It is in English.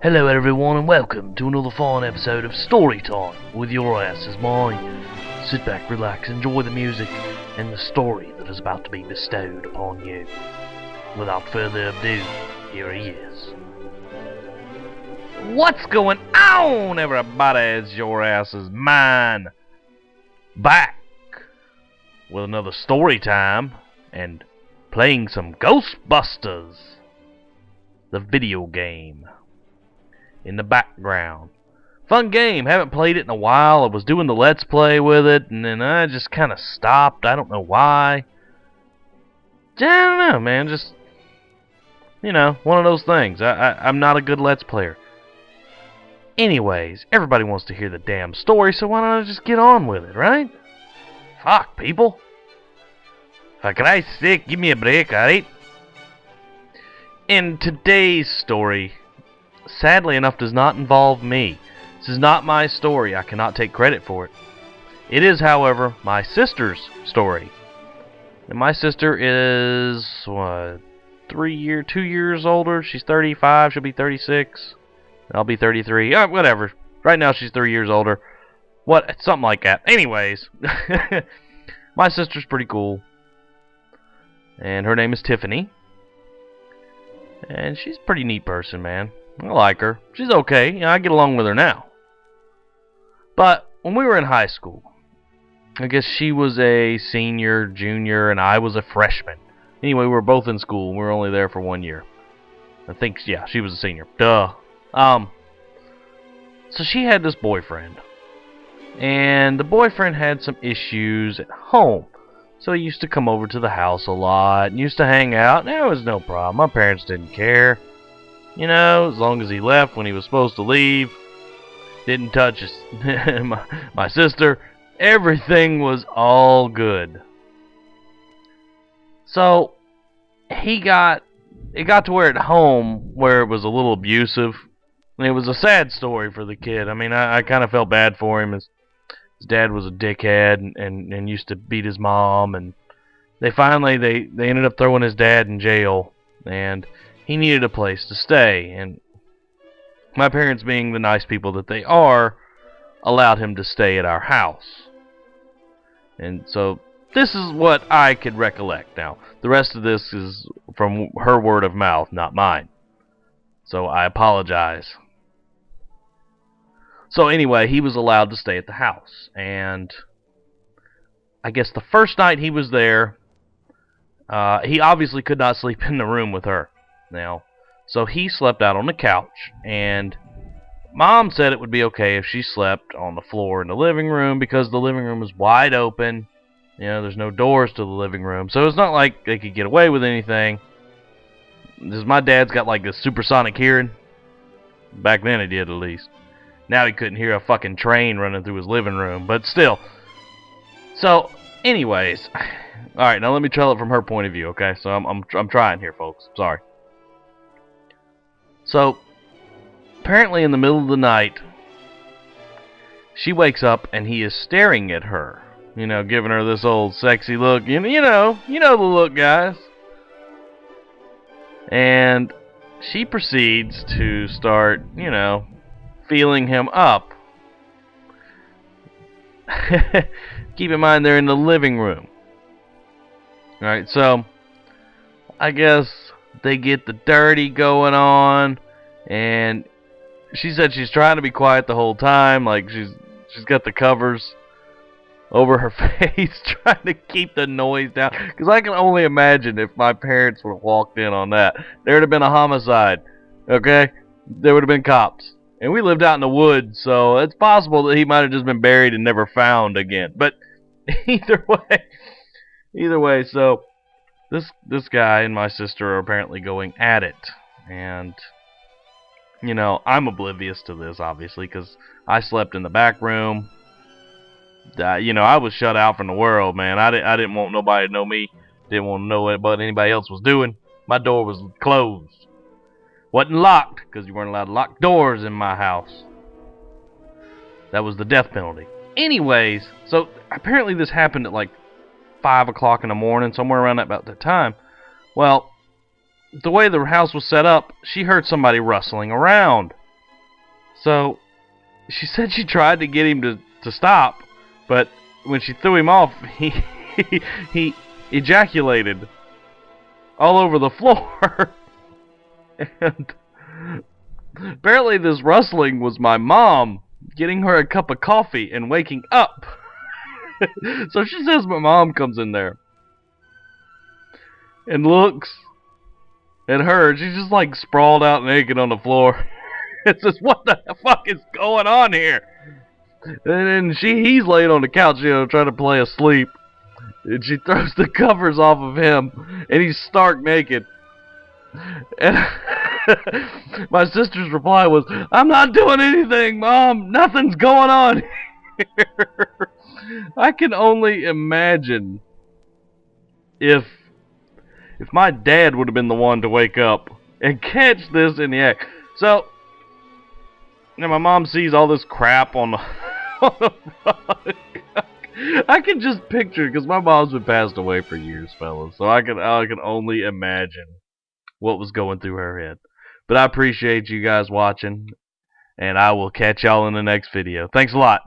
Hello everyone and welcome to another fine episode of Story Time with your ass as mine. Sit back, relax, enjoy the music and the story that is about to be bestowed upon you. Without further ado, here he is. What's going on, everybody? It's your ass is mine. Back with another story time and playing some Ghostbusters, the video game, in the background. Fun game. Haven't played it in a while. I was doing the Let's Play with it, and then I just kind of stopped. I don't know why. I don't know, man. Just, one of those things. I'm not a good Let's Player. Anyways, everybody wants to hear the damn story, so why don't I just get on with it, right? Fuck, people. For Christ's sake, give me a break, alright? In today's story, sadly enough, does not involve me. This is not my story. I cannot take credit for it. It is, however, my sister's story. And my sister is, 2 years older. She's 35. She'll be 36. I'll be 33. Whatever. Right now she's 3 years older. Something like that. Anyways, my sister's pretty cool. And her name is Tiffany. And she's a pretty neat person, man. I like her. She's okay. I get along with her now. But when we were in high school, I guess she was a senior, junior, and I was a freshman. Anyway, we were both in school. We were only there for 1 year. I think, yeah, she was a senior. Duh. So she had this boyfriend. And the boyfriend had some issues at home. So he used to come over to the house a lot and used to hang out. And there was no problem. My parents didn't care. As long as he left when he was supposed to leave, didn't touch my sister, everything was all good. So it got to where at home where it was a little abusive, and it was a sad story for the kid. I mean, I kind of felt bad for him. His dad was a dickhead and used to beat his mom, and they ended up throwing his dad in jail, and he needed a place to stay, and my parents, being the nice people that they are, allowed him to stay at our house. And so this is what I could recollect. Now, the rest of this is from her word of mouth, not mine. So I apologize. So anyway, he was allowed to stay at the house, and I guess the first night he was there, he obviously could not sleep in the room with her. Now, so he slept out on the couch, and Mom said it would be okay if she slept on the floor in the living room because the living room is wide open. There's no doors to the living room, so it's not like they could get away with anything. My dad's got like this supersonic hearing. Back then he did, at least. Now he couldn't hear a fucking train running through his living room, but still. So, anyways, all right, now let me tell it from her point of view, okay? So I'm trying here, folks. Sorry. So, apparently in the middle of the night, she wakes up and he is staring at her. Giving her this old sexy look. You know the look, guys. And she proceeds to start, feeling him up. Keep in mind they're in the living room. Alright, so I guess they get the dirty going on, and she said she's trying to be quiet the whole time, like she's got the covers over her face, trying to keep the noise down. Because I can only imagine if my parents would have walked in on that, there would have been a homicide. Okay, there would have been cops, and we lived out in the woods, so it's possible that he might have just been buried and never found again. But either way, so. This guy and my sister are apparently going at it, and I'm oblivious to this, obviously, because I slept in the back room. I was shut out from the world, man. I didn't want nobody to know me. Didn't want to know what anybody else was doing. My door was closed. Wasn't locked, because you weren't allowed to lock doors in my house. That was the death penalty. Anyways, so apparently this happened at like 5 o'clock in the morning, somewhere around about that time. Well, the way the house was set up, she heard somebody rustling around. So she said she tried to get him to stop, but when she threw him off, he ejaculated all over the floor. And apparently this rustling was my mom getting her a cup of coffee and waking up. So she says my mom comes in there and looks at her. She's just like sprawled out naked on the floor. It says, "What the fuck is going on here?" And then he's laying on the couch, trying to play asleep. And she throws the covers off of him, and he's stark naked. And my sister's reply was, "I'm not doing anything, Mom. Nothing's going on here." I can only imagine if my dad would have been the one to wake up and catch this in the act. So, my mom sees all this crap on the, on the rug. I can just picture, because my mom's been passed away for years, fellas. So I can only imagine what was going through her head. But I appreciate you guys watching, and I will catch y'all in the next video. Thanks a lot.